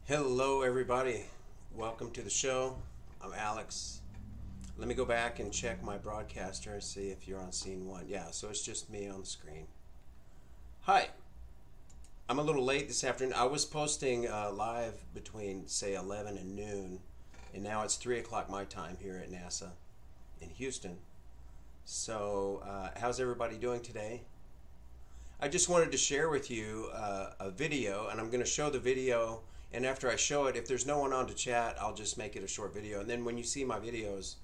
Hello everybody, welcome to the show. I'm Alex. Let me go back and check my broadcaster and see if you're on scene one. Yeah, so it's just me on the screen. Hi, I'm a little late this afternoon. I was posting live between say 11 and noon, and now it's 3 o'clock my time here at NASA in Houston. So how's everybody doing today? I just wanted to share with you a video, and I'm going to show the video. And after I show it, if there's no one on to chat, I'll just make it a short video. And then when you see my videos,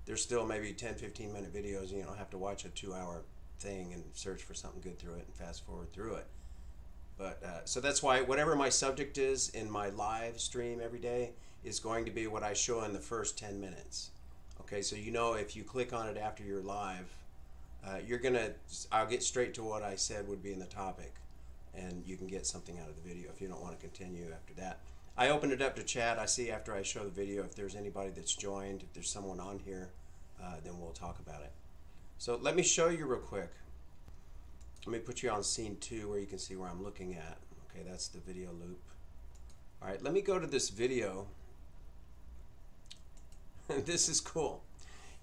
there's still maybe 10-15 minute videos, and you don't have to watch a 2-hour thing and search for something good through it and fast forward through it. But so that's why whatever my subject is in my live stream every day is going to be what I show in the first 10 minutes. Okay, so you know if you click on it after you're live, I'll get straight to what I said would be in the topic. And you can get something out of the video if you don't want to continue after that. I open it up to chat. I see after I show the video if there's anybody that's joined, if there's someone on here, then we'll talk about it. So let me show you real quick. Let me put you on scene 2 where you can see where I'm looking at. Okay, that's the video loop. All right, let me go to this video. This is cool.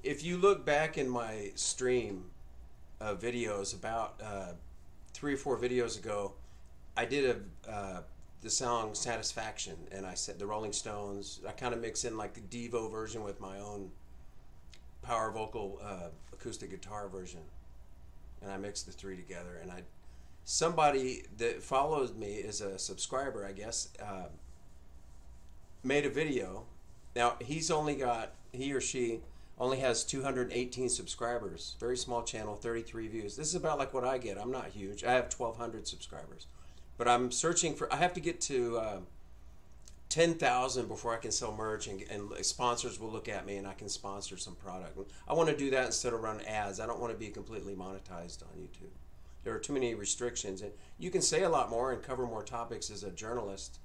If you look back in my stream videos about 3 or 4 videos ago, I did the song Satisfaction, and I said the Rolling Stones. I kind of mix in like the DEVO version with my own power vocal acoustic guitar version, and I mixed the 3 together. And somebody that follows me is a subscriber, I guess, made a video. Now he or she only has 218 subscribers. Very small channel, 33 views. This is about like what I get. I'm not huge. I have 1,200 subscribers. But I'm searching for, I have to get to 10,000 before I can sell merch, and sponsors will look at me and I can sponsor some product. I want to do that instead of run ads. I don't want to be completely monetized on YouTube. There are too many restrictions. And you can say a lot more and cover more topics as a journalist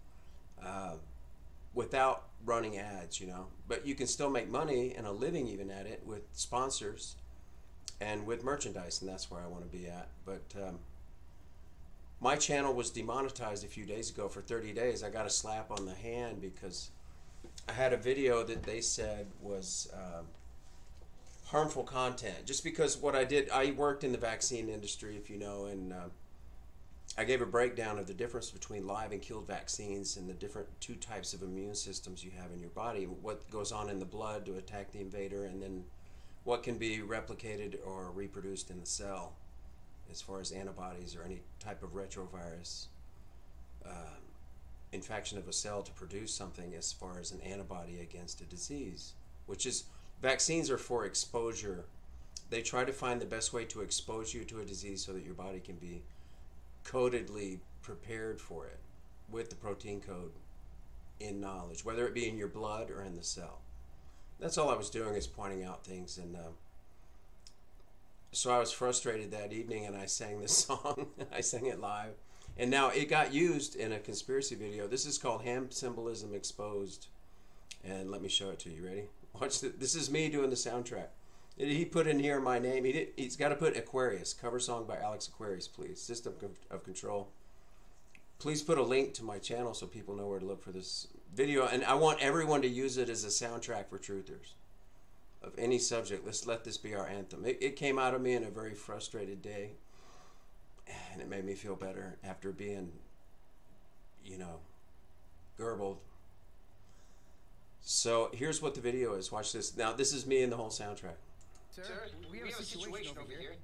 without running ads, you know, but you can still make money and a living even at it with sponsors and with merchandise, and that's where I want to be at. But my channel was demonetized a few days ago for 30 days. I got a slap on the hand because I had a video that they said was harmful content. Just because what I did, I worked in the vaccine industry, if you know, and I gave a breakdown of the difference between live and killed vaccines and the different 2 types of immune systems you have in your body, what goes on in the blood to attack the invader, and then what can be replicated or reproduced in the cell as far as antibodies or any type of retrovirus infection of a cell to produce something as far as an antibody against a disease, which is, vaccines are for exposure. They try to find the best way to expose you to a disease so that your body can be codedly prepared for it with the protein code in knowledge, whether it be in your blood or in the cell. That's all I was doing, is pointing out things. And so I was frustrated that evening, and I sang this song. I sang it live, and now it got used in a conspiracy video. This is called Ham Symbolism Exposed, and let me show it to you. Ready? Watch this is me doing the soundtrack. He put in here my name. He's got to put Aquarius, cover song by Alex Aquarius, please. System of Control. Please put a link to my channel so people know where to look for this video. And I want everyone to use it as a soundtrack for truthers of any subject. Let's let this be our anthem. It came out of me in a very frustrated day, and it made me feel better after being, you know, gurgled. So here's what the video is. Watch this. Now this is me in the whole soundtrack. Sir, we have a situation over here.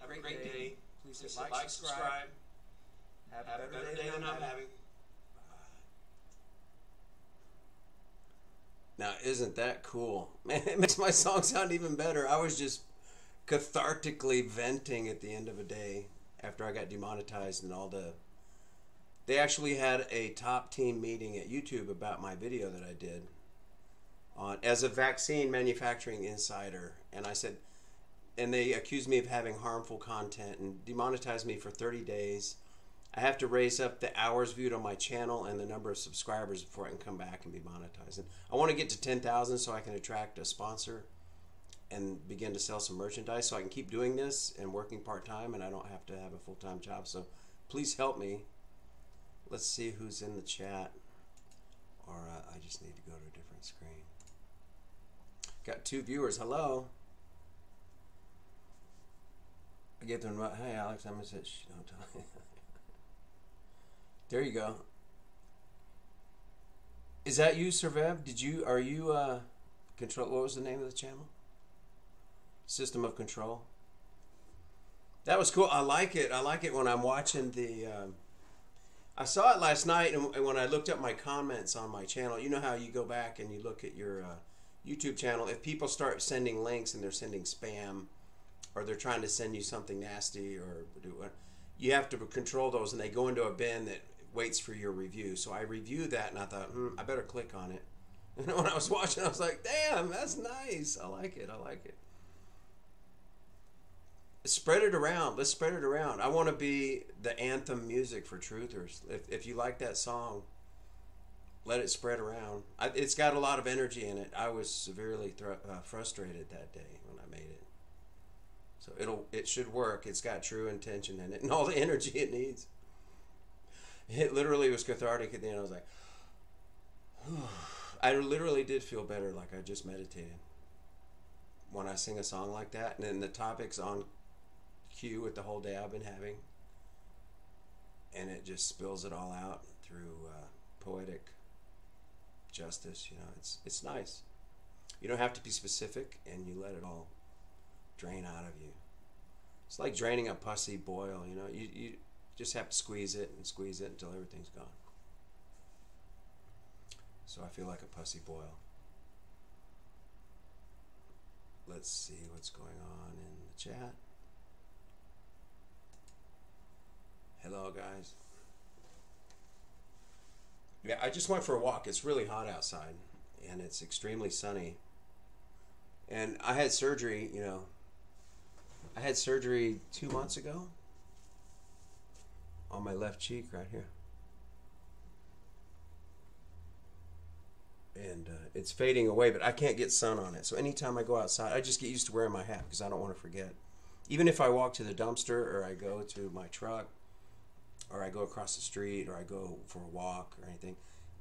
Have a great day. Please hit like, subscribe. Have a better day than I'm having. Now, isn't that cool? Man, it makes my song sound even better. I was just cathartically venting at the end of a day after I got demonetized and all the... They actually had a top team meeting at YouTube about my video that I did on as a vaccine manufacturing insider. And I said... And they accused me of having harmful content and demonetized me for 30 days. I have to raise up the hours viewed on my channel and the number of subscribers before I can come back and be monetized. And I want to get to 10,000 so I can attract a sponsor and begin to sell some merchandise so I can keep doing this and working part-time and I don't have to have a full-time job. So please help me. Let's see who's in the chat. Or I just need to go to a different screen. Got 2 viewers. Hello. I get them. Hey, Alex, I'm going to say, shh, don't tell me. There you go. Is that you, Survev? Are you control? What was the name of the channel? System of Control. That was cool. I like it. I like it when I'm watching the... I saw it last night, and when I looked up my comments on my channel, you know how you go back and you look at your YouTube channel. If people start sending links and they're sending spam, or they're trying to send you something nasty, or do what, you have to control those, and they go into a bin that waits for your review. So I reviewed that, and I thought, I better click on it. And when I was watching, I was like, damn, that's nice. I like it. I like it. Spread it around. Let's spread it around. I want to be the anthem music for truthers. If you like that song, let it spread around. It's got a lot of energy in it. I was severely frustrated that day when I made it. So it should work. It's got true intention in it and all the energy it needs. It literally was cathartic at the end. I was like, I literally did feel better, like I just meditated when I sing a song like that. And then the topic's on cue with the whole day I've been having. And it just spills it all out through poetic justice. You know, it's nice. You don't have to be specific, and you let it all drain out of you. It's like draining a pussy boil, you know. You just have to squeeze it until everything's gone. So I feel like a pussy boil. Let's see what's going on in the chat. Hello, guys. Yeah, I just went for a walk. It's really hot outside, and it's extremely sunny. And I had surgery, you know. I had surgery 2 months ago on my left cheek right here. And it's fading away, but I can't get sun on it. So anytime I go outside, I just get used to wearing my hat because I don't want to forget. Even if I walk to the dumpster, or I go to my truck, or I go across the street, or I go for a walk or anything,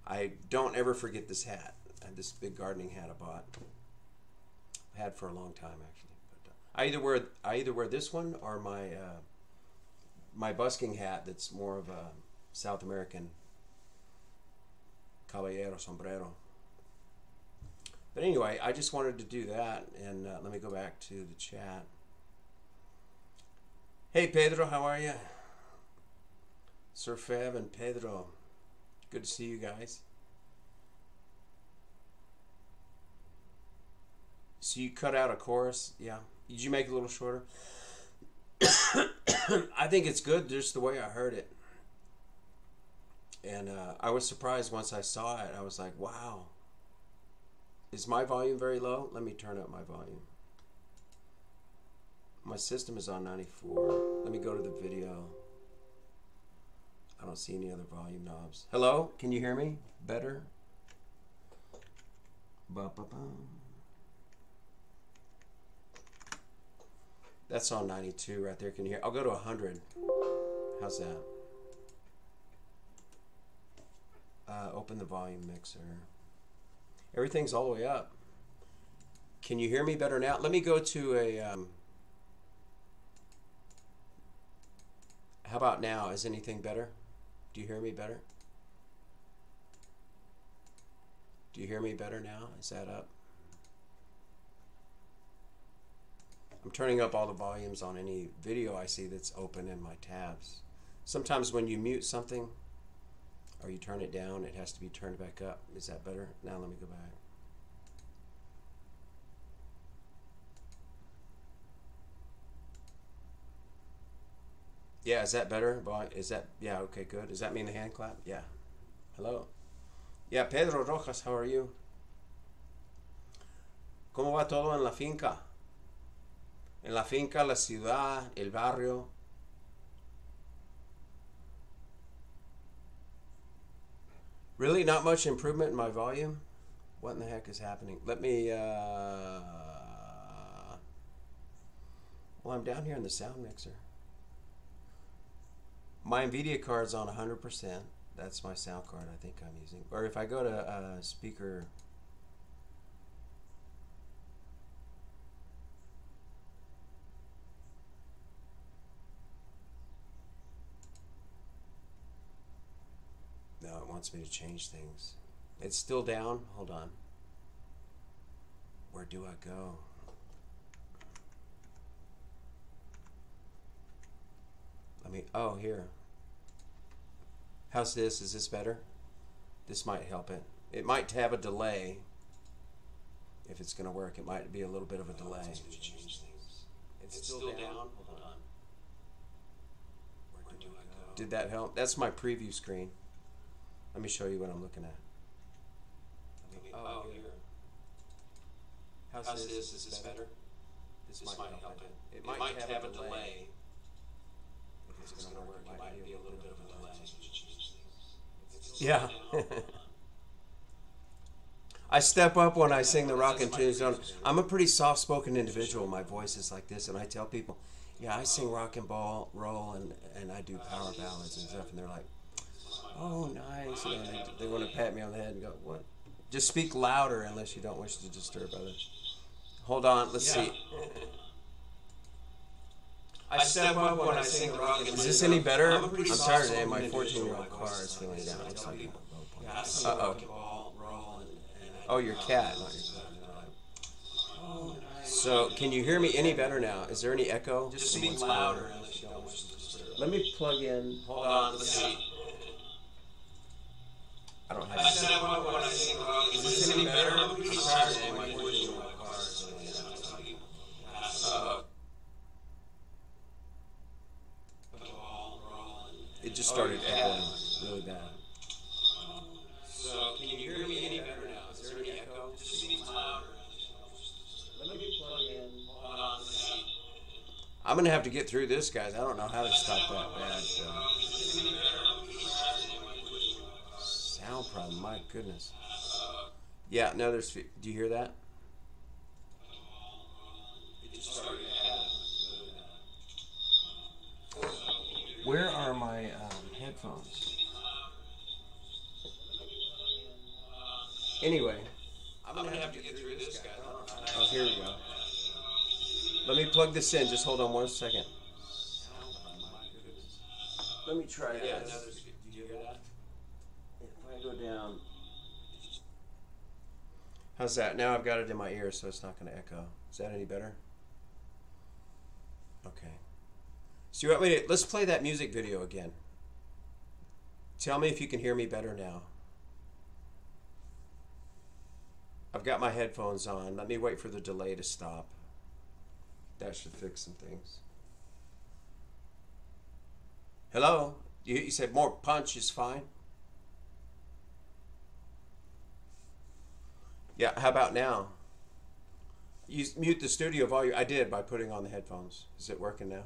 I don't ever forget this hat. I have this big gardening hat I bought. I had for a long time, actually. I either wear this one or my my busking hat that's more of a South American caballero sombrero. But anyway, I just wanted to do that, and let me go back to the chat. Hey Pedro, how are you? Sir Fev and Pedro, good to see you guys. So you cut out a chorus, yeah. Did you make it a little shorter? I think it's good just the way I heard it. And I was surprised once I saw it. I was like, wow. Is my volume very low? Let me turn up my volume. My system is on 94. Let me go to the video. I don't see any other volume knobs. Hello? Can you hear me better? Ba-ba-ba. That's on 92 right there. Can you hear? I'll go to 100. How's that? Open the volume mixer. Everything's all the way up. Can you hear me better now? Let me go to a... how about now? Is anything better? Do you hear me better? Do you hear me better now? Is that up? I'm turning up all the volumes on any video I see that's open in my tabs. Sometimes when you mute something or you turn it down, it has to be turned back up. Is that better? Now let me go back. Yeah, is that better? Is that, yeah, okay, good. Does that mean the hand clap? Yeah. Hello. Yeah, Pedro Rojas, how are you? ¿Cómo va todo en la finca? En la finca, la ciudad, el barrio. Really not much improvement in my volume? What in the heck is happening? Let me, well, I'm down here in the sound mixer. My NVIDIA card's on 100%. That's my sound card I think I'm using. Or if I go to speaker... No, it wants me to change things. It's still down. Hold on. Where do I go? Let me, oh, here. How's this? Is this better? This might help it. It might have a delay. If it's going to work, it might be a little bit of a delay. It's still down. Hold on. Where do I go? Did that help? That's my preview screen. Let me show you what I'm looking at. Oh, here. How's this? Is this better? This might help it. It might have a delay. If it's going to work, it might be a little bit of a delay. Yeah. I step up when I sing the rock and tunes. I'm a pretty soft-spoken individual. My voice is like this, and I tell people, yeah, I sing rock and roll, and I do power ballads and stuff, and they're like, oh, nice. And they want to pat me on the head and go, what? Just speak louder unless you don't wish to disturb others. Hold on, let's see. I step up when I sing the rock. Is this any better? I'm tired today. My 14-year-old car is feeling down. It's like, uh-oh. Oh, your cat, not your cat. So, can you hear me any better now? Is there any echo? Just speak louder. Let me plug in. Hold on, let's see. I don't have. I step up when I sing the rock. Is this any better? I'm tired today. My 14-year-old car is feeling down. It's like, it just started echoing really bad. So, can you hear me any better now? Is there any echo? Just speak louder. Let me plug in. Hold on, let's see. I'm going to have to get through this, guys. I don't know how to stop that bad. Sound problem, my goodness. Yeah, no, there's... Do you hear that? It just started Where are my headphones? Anyway, I'm going to have to get through this, guys. Oh, here we go. Let me plug this in. Just hold on 1 second. Let me try this. Do you hear that? If I go down... How's that? Now I've got it in my ear, so it's not going to echo. Is that any better? Okay. So you want me to... Let's play that music video again. Tell me if you can hear me better now. I've got my headphones on. Let me wait for the delay to stop. That should fix some things. Hello? You said more punch is fine? Yeah, how about now? You mute the studio volume. I did by putting on the headphones. Is it working now?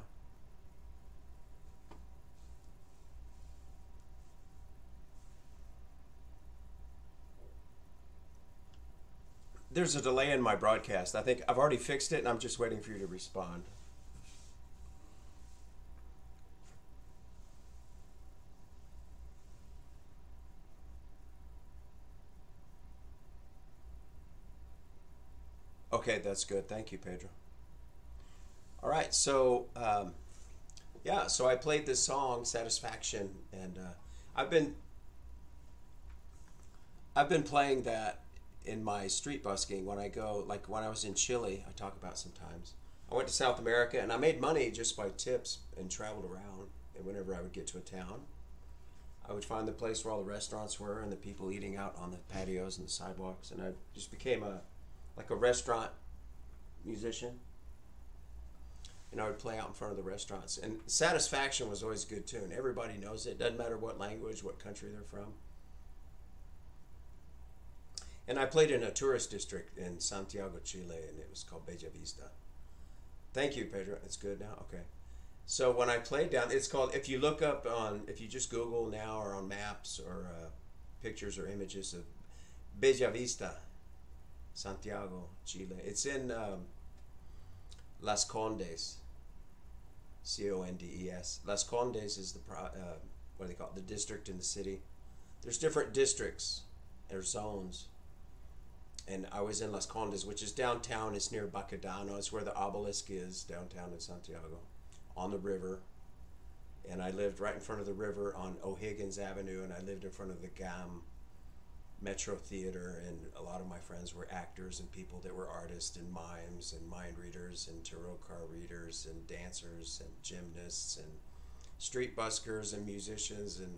There's a delay in my broadcast. I think I've already fixed it, and I'm just waiting for you to respond. Okay, that's good. Thank you, Pedro. All right, so yeah, so I played this song, Satisfaction, and I've been playing that in my street busking when I go, like when I was in Chile, I talk about sometimes. I went to South America, and I made money just by tips and traveled around. And whenever I would get to a town, I would find the place where all the restaurants were and the people eating out on the patios and the sidewalks. And I just became like a restaurant musician. And I would play out in front of the restaurants. And Satisfaction was always a good tune. Everybody knows it. Doesn't matter what language, what country they're from. And I played in a tourist district in Santiago, Chile, and it was called Bella Vista. Thank you, Pedro. It's good now? Okay. So when I played down, it's called, if you look up on, if you just Google now or on maps or pictures or images of Bella Vista, Santiago, Chile. It's in Las Condes, Condes. Las Condes is the, what do they call it, the district in the city. There's different districts or zones. And I was in Las Condes, which is downtown. It's near Baquedano. It's where the obelisk is, downtown in Santiago, on the river. And I lived right in front of the river on O'Higgins Avenue, and I lived in front of the GAM Metro Theater, and a lot of my friends were actors and people that were artists and mimes and mind readers and tarot card readers and dancers and gymnasts and street buskers and musicians and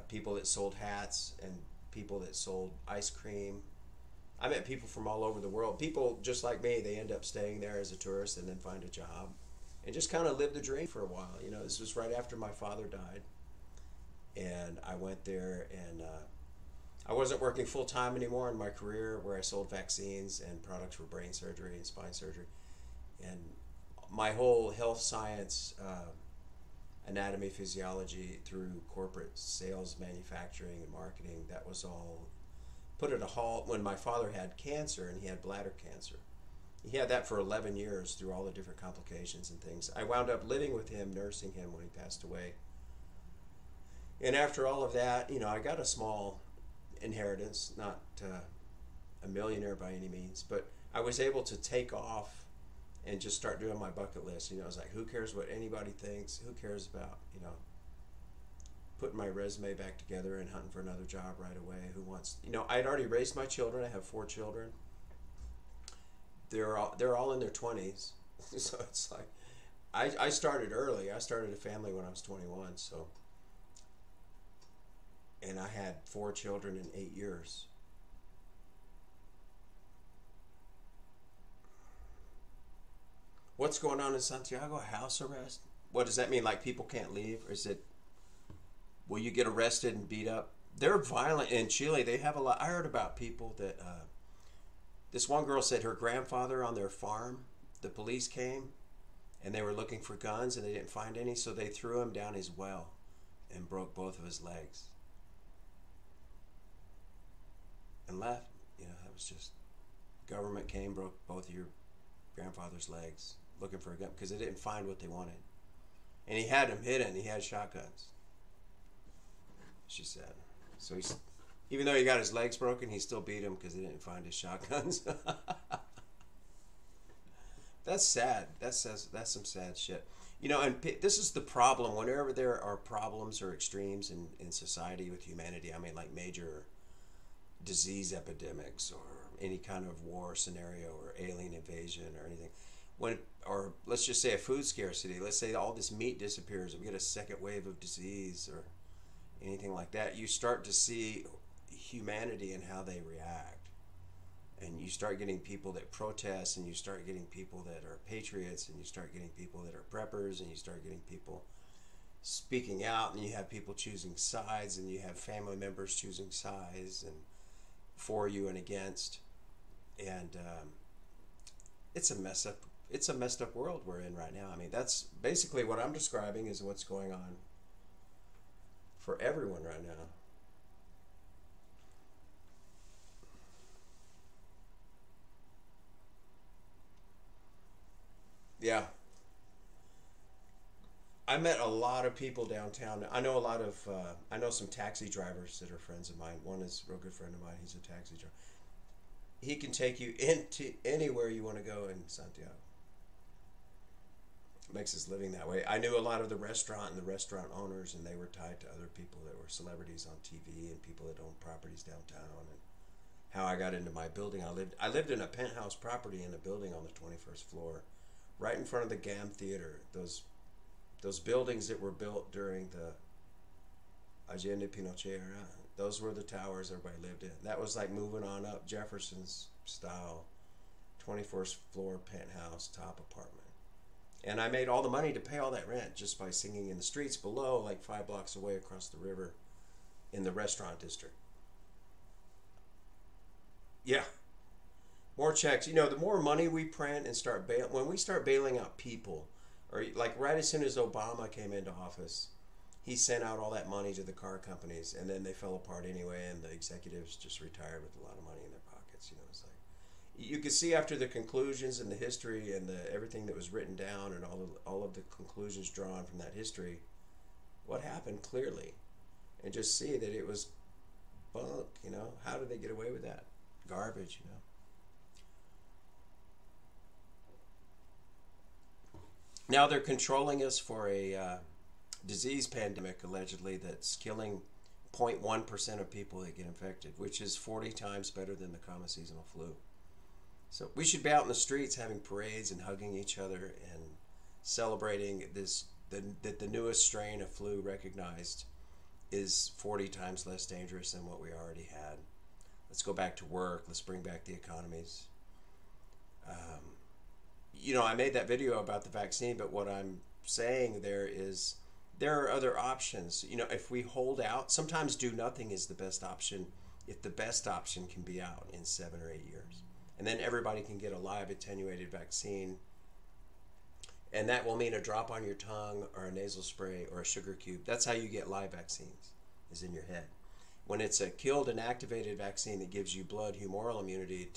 people that sold hats and people that sold ice cream. I met people from all over the world. People just like me, they end up staying there as a tourist and then find a job and just kind of live the dream for a while. You know, this was right after my father died. And I went there, and I wasn't working full-time anymore in my career, where I sold vaccines and products for brain surgery and spine surgery. And my whole health science, anatomy, physiology through corporate sales, manufacturing, and marketing, that was all put at a halt when my father had cancer, and he had bladder cancer. He had that for 11 years through all the different complications and things. I wound up living with him, nursing him when he passed away. And after all of that, you know, I got a small inheritance, not a millionaire by any means, but I was able to take off and just start doing my bucket list. You know, I was like, who cares what anybody thinks? Who cares about, you know, putting my resume back together and hunting for another job right away? Who wants, you know, I'd already raised my children. I have 4 children. They're all in their 20s. So it's like, I started early. I started a family when I was 21, so. And I had 4 children in 8 years. What's going on in Santiago? House arrest? What does that mean? Like people can't leave? Or is it, will you get arrested and beat up? They're violent in Chile. They have a lot. I heard about people that, this one girl said her grandfather on their farm, the police came and they were looking for guns and they didn't find any, so they threw him down his well and broke both of his legs. And left. You know, that was just, government came, broke both of your grandfather's legs, looking for a gun, because they didn't find what they wanted. And he had them hidden. He had shotguns, she said. So he's, even though he got his legs broken, he still beat him because they didn't find his shotguns. That's sad. That's some sad shit. You know, and this is the problem. Whenever there are problems or extremes in society with humanity, I mean, like major disease epidemics or any kind of war scenario or alien invasion or anything, or let's just say a food scarcity, let's say all this meat disappears and we get a second wave of disease or anything like that, you start to see humanity and how they react, and you start getting people that protest, and you start getting people that are patriots, and you start getting people that are preppers, and you start getting people speaking out, and you have people choosing sides, and you have family members choosing sides and for you and against. And it's a messed up world we're in right now. I mean, that's basically what I'm describing is what's going on for everyone right now. Yeah. I met a lot of people downtown. I know a lot of, I know some taxi drivers that are friends of mine. One is a real good friend of mine. He's a taxi driver. He can take you into anywhere you want to go in Santiago. Makes his living that way. I knew a lot of the restaurant and the restaurant owners, and they were tied to other people that were celebrities on TV and people that own properties downtown and how I got into my building. I lived in a penthouse property in a building on the 21st floor, right in front of the GAM Theater. Those buildings that were built during the Allende Pinochet era, those were the towers everybody lived in. That was like moving on up Jefferson's style, 21st floor penthouse top apartment. And I made all the money to pay all that rent just by singing in the streets below, like 5 blocks away across the river in the restaurant district. Yeah. More checks. You know, the more money we print and start when we start bailing out people, or like right as soon as Obama came into office, he sent out all that money to the car companies, and then they fell apart anyway, and the executives just retired with a lot of money in their pockets. You know, it's like you could see after the conclusions and the history and everything that was written down and all of the conclusions drawn from that history, what happened clearly, and just see that it was bunk. You know, how did they get away with that? Garbage. You know. Now they're controlling us for a disease pandemic, allegedly, that's killing 0.1% of people that get infected, which is 40 times better than the common seasonal flu. So we should be out in the streets having parades and hugging each other and celebrating that the newest strain of flu recognized is 40 times less dangerous than what we already had. Let's go back to work. Let's bring back the economies. You know, I made that video about the vaccine, but what I'm saying there is there are other options. You know, if we hold out, sometimes do nothing is the best option if the best option can be out in 7 or 8 years. And then everybody can get a live attenuated vaccine. And that will mean a drop on your tongue or a nasal spray or a sugar cube. That's how you get live vaccines, is in your head. When it's a killed and activated vaccine that gives you blood humoral immunity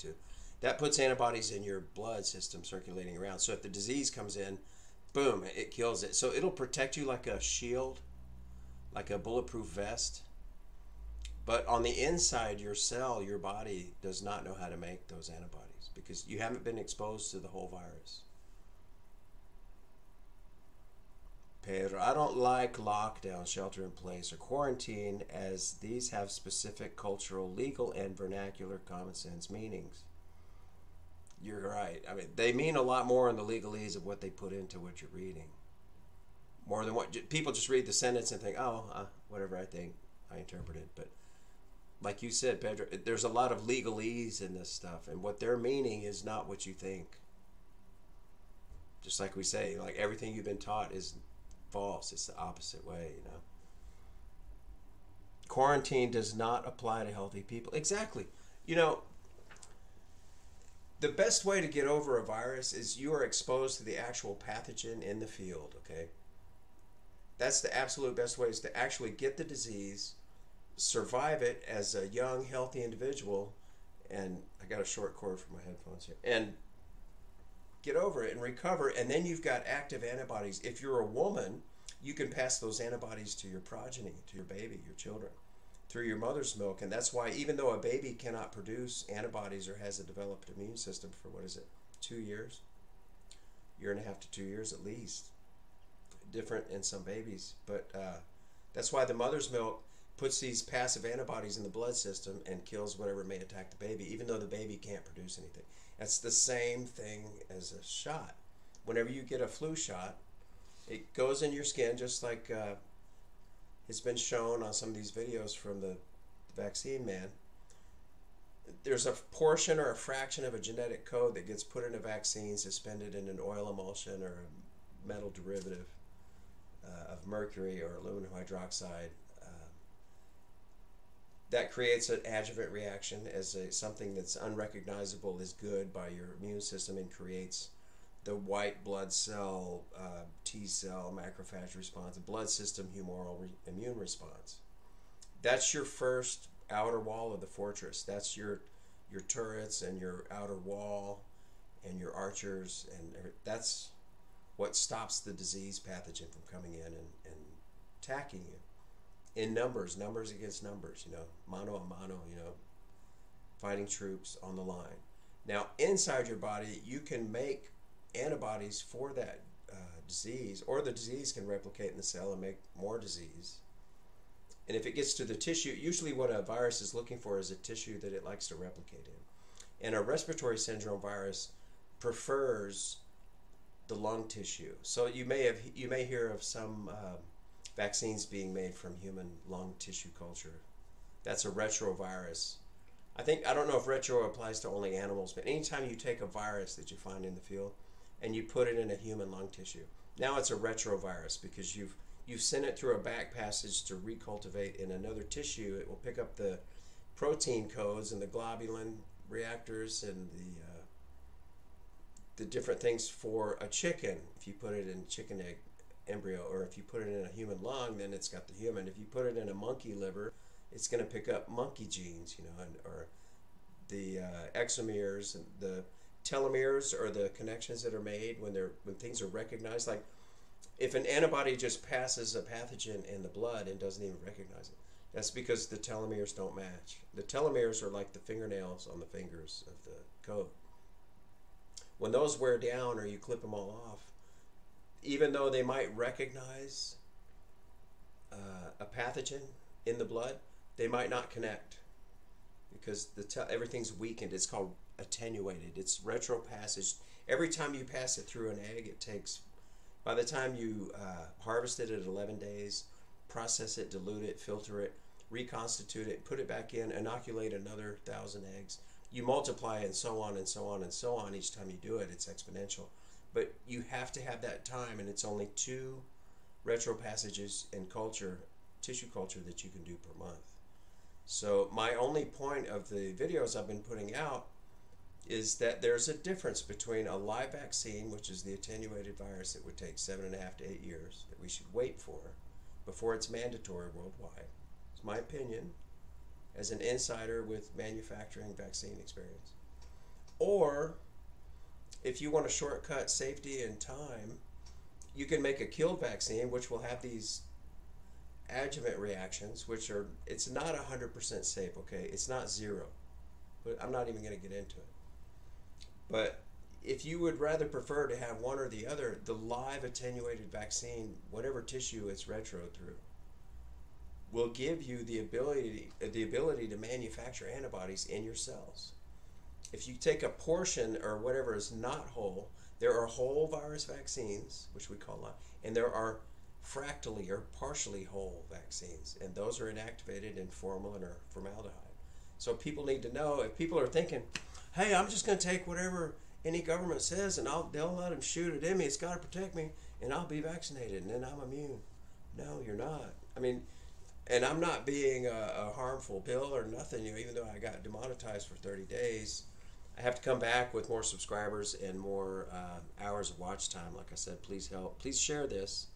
that puts antibodies in your blood system circulating around. So if the disease comes in, boom, it kills it. So it'll protect you like a shield, like a bulletproof vest. But on the inside, your cell, your body, does not know how to make those antibodies because you haven't been exposed to the whole virus. Pedro, I don't like lockdown, shelter in place, or quarantine, as these have specific cultural, legal, and vernacular common sense meanings. You're right. I mean, they mean a lot more in the legalese of what they put into what you're reading. More than what people just read the sentence and think, oh, whatever I think, I interpret it. But like you said, Pedro, there's a lot of legalese in this stuff, and what they're meaning is not what you think. Just like we say, like everything you've been taught is false. It's the opposite way, you know. Quarantine does not apply to healthy people. Exactly. You know, the best way to get over a virus is you are exposed to the actual pathogen in the field, okay? That's the absolute best way, is to actually get the disease, survive it as a young, healthy individual, and I got a short cord for my headphones here, and get over it and recover, and then you've got active antibodies. If you're a woman, you can pass those antibodies to your progeny, to your baby, your children, through your mother's milk. And that's why even though a baby cannot produce antibodies or has a developed immune system for, 2 years? 1.5 to 2 years at least. Different in some babies. But that's why the mother's milk puts these passive antibodies in the blood system and kills whatever may attack the baby, even though the baby can't produce anything. That's the same thing as a shot. Whenever you get a flu shot, it goes in your skin just like it's been shown on some of these videos from the vaccine man. There's a portion or a fraction of a genetic code that gets put in a vaccine, suspended in an oil emulsion or a metal derivative of mercury or aluminum hydroxide. That creates an adjuvant reaction as something that's unrecognizable is good by your immune system, and creates the white blood cell, T cell, macrophage response, the blood system humoral immune response. That's your first outer wall of the fortress. That's your turrets and your outer wall and your archers, and that's what stops the disease pathogen from coming in and attacking you. In numbers against numbers, you know, mano a mano, you know, fighting troops on the line. Now, inside your body, you can make antibodies for that disease, or the disease can replicate in the cell and make more disease. And if it gets to the tissue, usually what a virus is looking for is a tissue that it likes to replicate in. And a respiratory syndrome virus prefers the lung tissue. So you may hear of some vaccines being made from human lung tissue culture. That's a retrovirus. I don't know if retro applies to only animals, but anytime you take a virus that you find in the field and you put it in a human lung tissue, now it's a retrovirus because you've sent it through a back passage to recultivate in another tissue. It will pick up the protein codes and the globulin reactors and the different things for a chicken. If you put it in chicken egg embryo, or if you put it in a human lung, then it's got the human. If you put it in a monkey liver, it's going to pick up monkey genes, or the exomeres and the telomeres, or the connections that are made when things are recognized. Like if an antibody just passes a pathogen in the blood and doesn't even recognize it, that's because the telomeres don't match. The telomeres are like the fingernails on the fingers of the code. When those wear down or you clip them all off, even though they might recognize a pathogen in the blood, they might not connect because everything's weakened. It's called attenuated. It's retropassage. Every time you pass it through an egg, it takes, by the time you harvest it at 11 days, process it, dilute it, filter it, reconstitute it, put it back in, inoculate another 1,000 eggs. You multiply and so on and so on and so on. Each time you do it, it's exponential. But you have to have that time, and it's only 2 retropassages in tissue culture that you can do per month. So my only point of the videos I've been putting out is that there's a difference between a live vaccine, which is the attenuated virus that would take 7.5 to 8 years, that we should wait for before it's mandatory worldwide. It's my opinion as an insider with manufacturing vaccine experience. Or if you want to shortcut safety and time, you can make a killed vaccine, which will have these adjuvant reactions, it's not 100% safe, okay? It's not 0, but I'm not even going to get into it. But if you would rather prefer to have one or the other, the live attenuated vaccine, whatever tissue it's retro through, will give you the ability to manufacture antibodies in your cells. If you take a portion or whatever is not whole, there are whole virus vaccines, which we call live, and there are fractally or partially whole vaccines, and those are inactivated in formalin or formaldehyde. So people need to know, if people are thinking, hey, I'm just going to take whatever any government says and they'll let them shoot it in me, it's got to protect me, and I'll be vaccinated, and then I'm immune. No, you're not. I mean, and I'm not being a harmful bill or nothing, even though I got demonetized for 30 days. I have to come back with more subscribers and more hours of watch time. Like I said, please help. Please share this.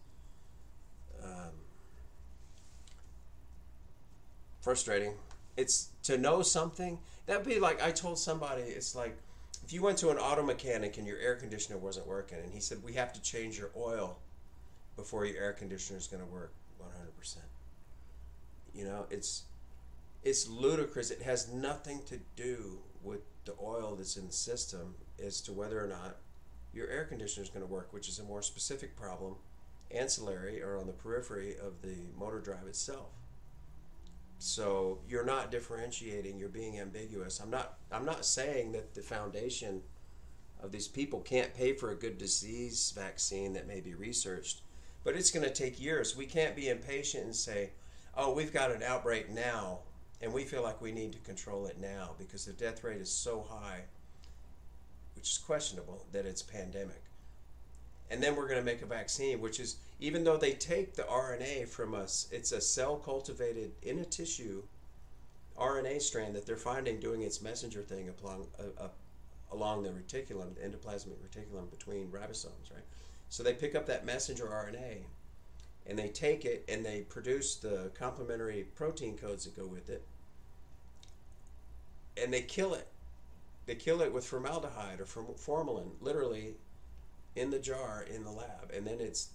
Frustrating. It's to know something. That'd be like, I told somebody, it's like if you went to an auto mechanic and your air conditioner wasn't working, and he said, we have to change your oil before your air conditioner is going to work 100%. It's ludicrous. It has nothing to do with the oil that's in the system as to whether or not your air conditioner is going to work, which is a more specific problem, ancillary or on the periphery of the motor drive itself. So you're not differentiating, you're being ambiguous. I'm not saying that the foundation of these people can't pay for a good disease vaccine that may be researched, but it's going to take years. We can't be impatient and say, oh, we've got an outbreak now, and we feel like we need to control it now because the death rate is so high, which is questionable, that it's pandemic. And then we're going to make a vaccine, which is, even though they take the RNA from us, it's a cell-cultivated, in a tissue, RNA strand that they're finding doing its messenger thing along the reticulum, the endoplasmic reticulum between ribosomes, right? So they pick up that messenger RNA, and they take it, and they produce the complementary protein codes that go with it, and they kill it. They kill it with formaldehyde or formalin, literally, in the jar in the lab, and then it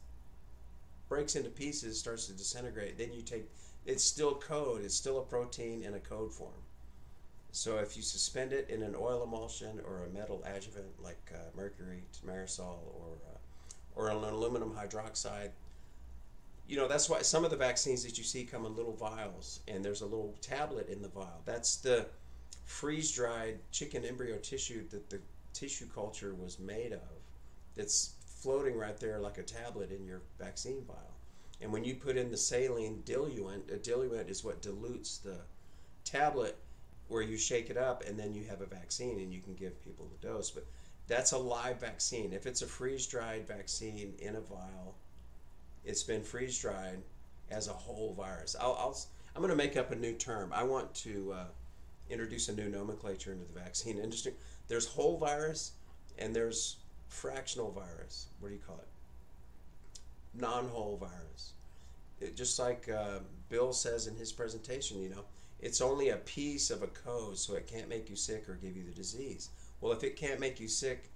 breaks into pieces, starts to disintegrate. Then you take, it's still code, it's still a protein in a code form. So if you suspend it in an oil emulsion or a metal adjuvant like mercury, tamarisol, or an aluminum hydroxide, You know, that's why some of the vaccines that you see come in little vials, and there's a little tablet in the vial. That's the freeze-dried chicken embryo tissue that the tissue culture was made of. That's floating right there like a tablet in your vaccine vial. And when you put in the saline diluent, a diluent is what dilutes the tablet, where you shake it up and then you have a vaccine and you can give people the dose. But that's a live vaccine. If it's a freeze-dried vaccine in a vial, it's been freeze-dried as a whole virus. I'm going to make up a new term. I want to introduce a new nomenclature into the vaccine industry. There's whole virus and there's fractional virus. What do you call it? Non-whole virus. Just like Bill says in his presentation, you know, it's only a piece of a code, so it can't make you sick or give you the disease. Well, if it can't make you sick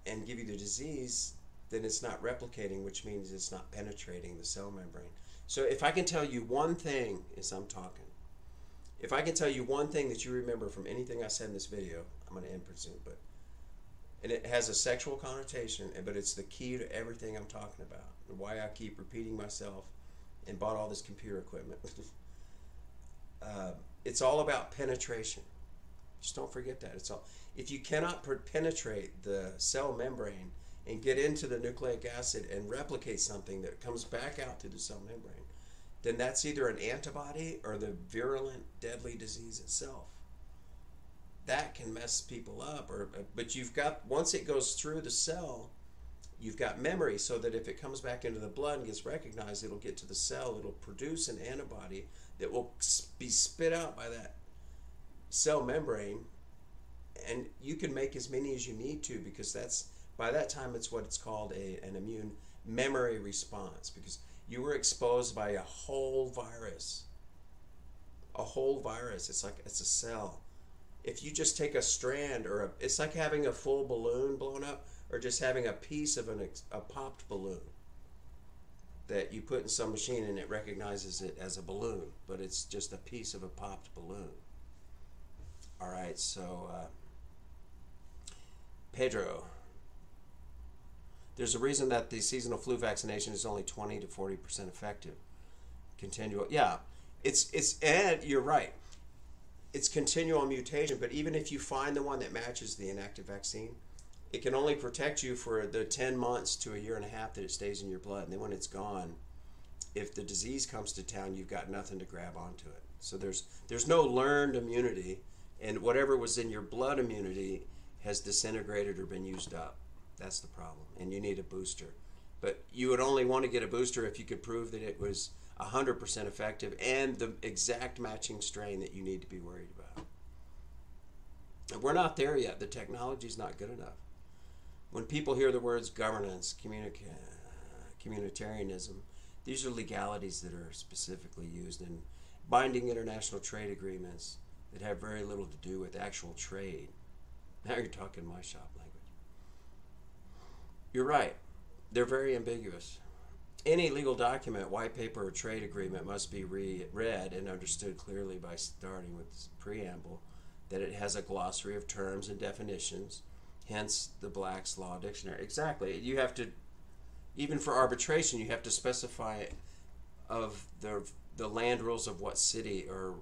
and give you the disease, then it's not replicating, which means it's not penetrating the cell membrane. So if I can tell you one thing as I'm talking, if I can tell you one thing that you remember from anything I said in this video, I'm going to end pretty soon, but, and it has a sexual connotation, but it's the key to everything I'm talking about, and why I keep repeating myself and bought all this computer equipment. It's all about penetration. Just don't forget that. It's all. If you cannot penetrate the cell membrane and get into the nucleic acid and replicate something that comes back out through the cell membrane, then that's either an antibody or the virulent, deadly disease itself. That can mess people up. But you've got, once it goes through the cell, you've got memory, so that if it comes back into the blood and gets recognized, it'll get to the cell, it'll produce an antibody that will be spit out by that cell membrane, and you can make as many as you need to, because that's, by that time, it's what it's called an immune memory response, because you were exposed by a whole virus. A whole virus. It's like, it's a cell. If you just take a strand, or it's like having a full balloon blown up, or just having a piece of a popped balloon that you put in some machine and it recognizes it as a balloon, but it's just a piece of a popped balloon. All right, so Pedro, there's a reason that the seasonal flu vaccination is only 20 to 40% effective. Continual, yeah, it's and you're right. It's continual mutation, but even if you find the one that matches the inactive vaccine, it can only protect you for the 10 months to a year and a half that it stays in your blood. And then when it's gone, if the disease comes to town, you've got nothing to grab onto it. So there's no learned immunity, and whatever was in your blood immunity has disintegrated or been used up. That's the problem, and you need a booster. But you would only want to get a booster if you could prove that it was 100% effective and the exact matching strain that you need to be worried about. We're not there yet. The technology's not good enough. When people hear the words governance, communitarianism, these are legalities that are specifically used in binding international trade agreements that have very little to do with actual trade. Now you're talking my shop language. You're right. They're very ambiguous. Any legal document, white paper, or trade agreement must be read and understood clearly by starting with this preamble, that it has a glossary of terms and definitions, hence the Black's Law Dictionary. Exactly. You have to, even for arbitration, you have to specify of the land rules of what city or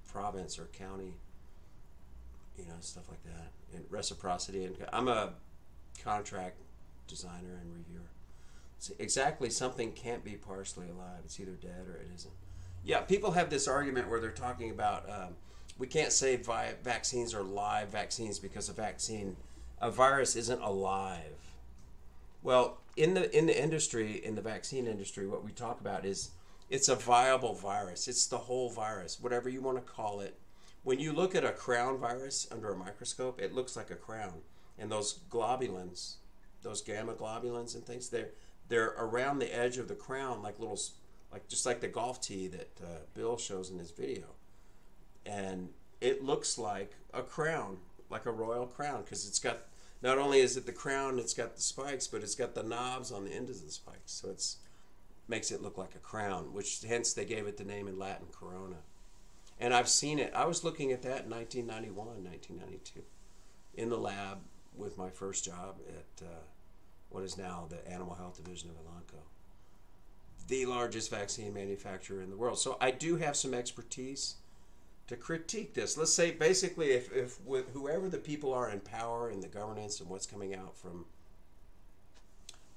province or county, you know, stuff like that. And reciprocity. And I'm a contract designer and reviewer. So exactly, something can't be partially alive. It's either dead or it isn't. Yeah, people have this argument where they're talking about we can't say vaccines are live vaccines because a virus isn't alive. Well, in the industry, in the vaccine industry, what we talk about is it's a viable virus. It's the whole virus, whatever you want to call it. When you look at a crown virus under a microscope, it looks like a crown. And those globulins, those gamma globulins and things, they're around the edge of the crown, like little, just like the golf tee that Bill shows in his video. And it looks like a crown, like a royal crown, because it's got, not only is it the crown, it's got the spikes, but it's got the knobs on the end of the spikes. So it's makes it look like a crown, which hence they gave it the name in Latin, corona. And I've seen it. I was looking at that in 1991, 1992, in the lab with my first job at what is now the Animal Health Division of Elanco. the largest vaccine manufacturer in the world. So I do have some expertise to critique this. Let's say basically if with whoever the people are in power and the governance and what's coming out from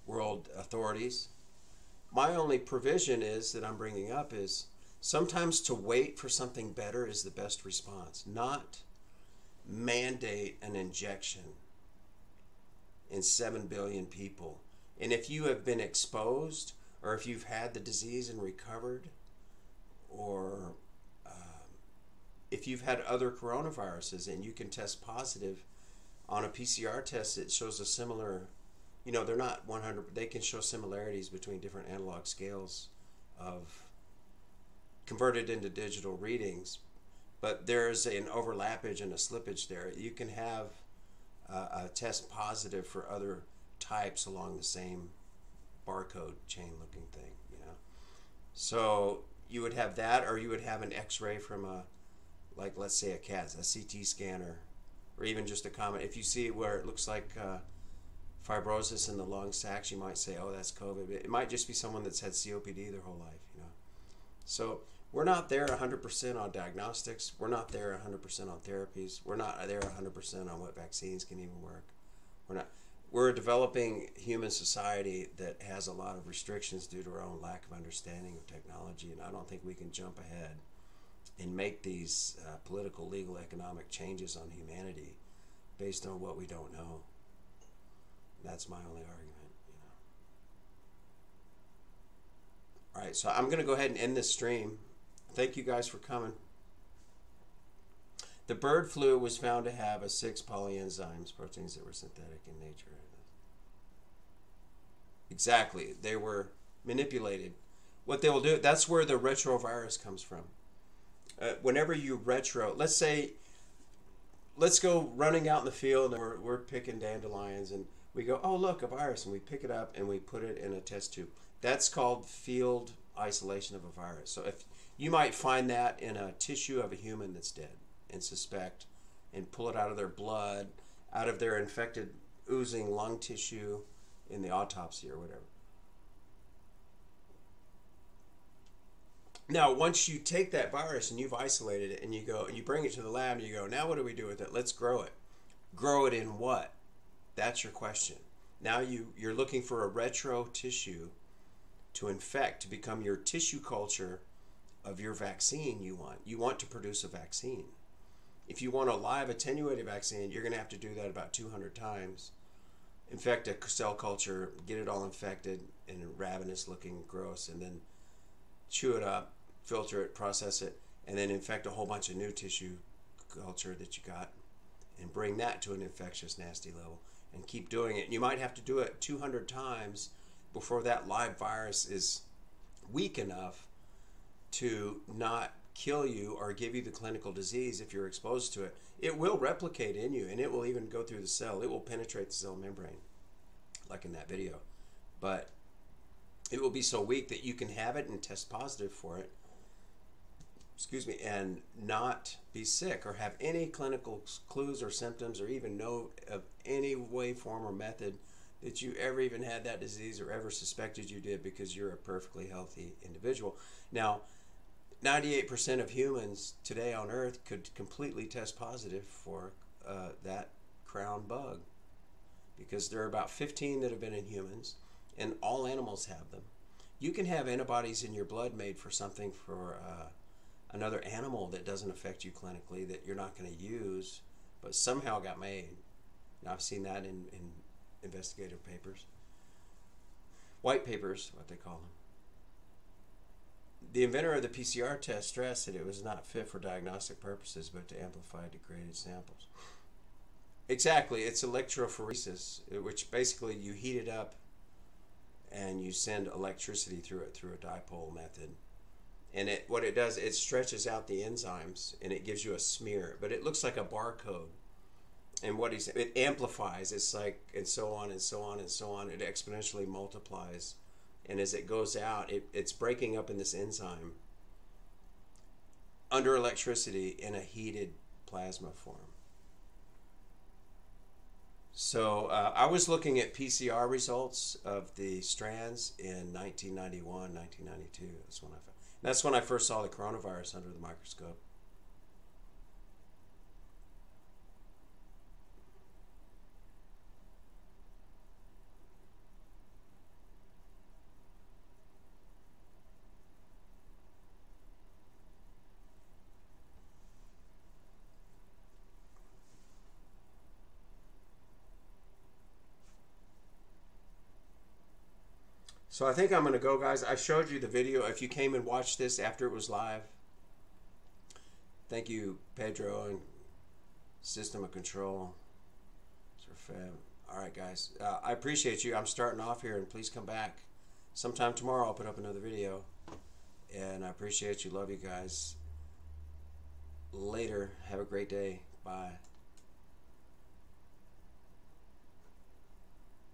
world authorities, my only provision is that I'm bringing up is sometimes to wait for something better is the best response, not mandate an injection in 7 billion people. And if you have been exposed, or if you've had the disease and recovered, or if you've had other coronaviruses and you can test positive on a PCR test, it shows a similar, you know, they're not 100, they can show similarities between different analog scales of converted into digital readings, but there's an overlappage and a slippage there. You can have a test positive for other types along the same barcode chain looking thing, you know. So you would have that, or you would have an x-ray from a, like let's say a CT scanner, or even just a common, if you see where it looks like fibrosis in the lung sacs, you might say, oh, that's COVID. It might just be someone that's had COPD their whole life, you know. So we're not there 100% on diagnostics. We're not there 100% on therapies. We're not there 100% on what vaccines can even work. We're a developing human society that has a lot of restrictions due to our own lack of understanding of technology, and I don't think we can jump ahead and make these political, legal, economic changes on humanity based on what we don't know. That's my only argument, you know. All right, so I'm going to go ahead and end this stream. Thank you guys for coming. The bird flu was found to have 6 polyenzymes, proteins that were synthetic in nature. Exactly. They were manipulated. What they will do, that's where the retrovirus comes from. Whenever you let's go running out in the field and we're picking dandelions and we go, oh, look, a virus, and we pick it up and we put it in a test tube. That's called field isolation of a virus. So if you might find that in a tissue of a human that's dead and suspect and pull it out of their blood, out of their infected oozing lung tissue in the autopsy or whatever. Now, once you take that virus and you've isolated it and you go and you bring it to the lab and you go, now what do we do with it? Let's grow it. Grow it in what? That's your question. Now you're looking for a retro tissue to infect, to become your tissue culture of your vaccine you want. You want to produce a vaccine. If you want a live attenuated vaccine, you're going to have to do that about 200 times. Infect a cell culture, get it all infected and ravenous looking, gross, and then chew it up, filter it, process it, and then infect a whole bunch of new tissue culture that you got and bring that to an infectious, nasty level and keep doing it. And you might have to do it 200 times before that live virus is weak enough to not kill you or give you the clinical disease if you're exposed to it. It will replicate in you, and it will even go through the cell. It will penetrate the cell membrane, like in that video. But it will be so weak that you can have it and test positive for it, and not be sick or have any clinical clues or symptoms or even know of any way, form, or method that you ever even had that disease or ever suspected you did, because you're a perfectly healthy individual. Now, 98% of humans today on Earth could completely test positive for that crown bug, because there are about 15 that have been in humans, and all animals have them. You can have antibodies in your blood made for something for another animal that doesn't affect you clinically, that you're not going to use, but somehow got made. Now, I've seen that in investigative papers. White papers, what they call them. The inventor of the PCR test stressed that it was not fit for diagnostic purposes, but to amplify degraded samples. Exactly, it's electrophoresis, which basically you heat it up and you send electricity through it through a dipole method. And what it does, it stretches out the enzymes and it gives you a smear, but it looks like a barcode. And it amplifies, it's like, and so on and so on and so on. It exponentially multiplies. And as it goes out, it's breaking up in this enzyme under electricity in a heated plasma form. So I was looking at PCR results of the strands in 1991, 1992. That's when I first saw the coronavirus under the microscope. So I think I'm going to go, guys. I showed you the video. If you came and watched this after it was live, thank you, Pedro and System of Control. Sir Fab. All right, guys. I appreciate you. I'm starting off here, and please come back. Sometime tomorrow I'll put up another video. And I appreciate you. Love you guys. Later. Have a great day. Bye.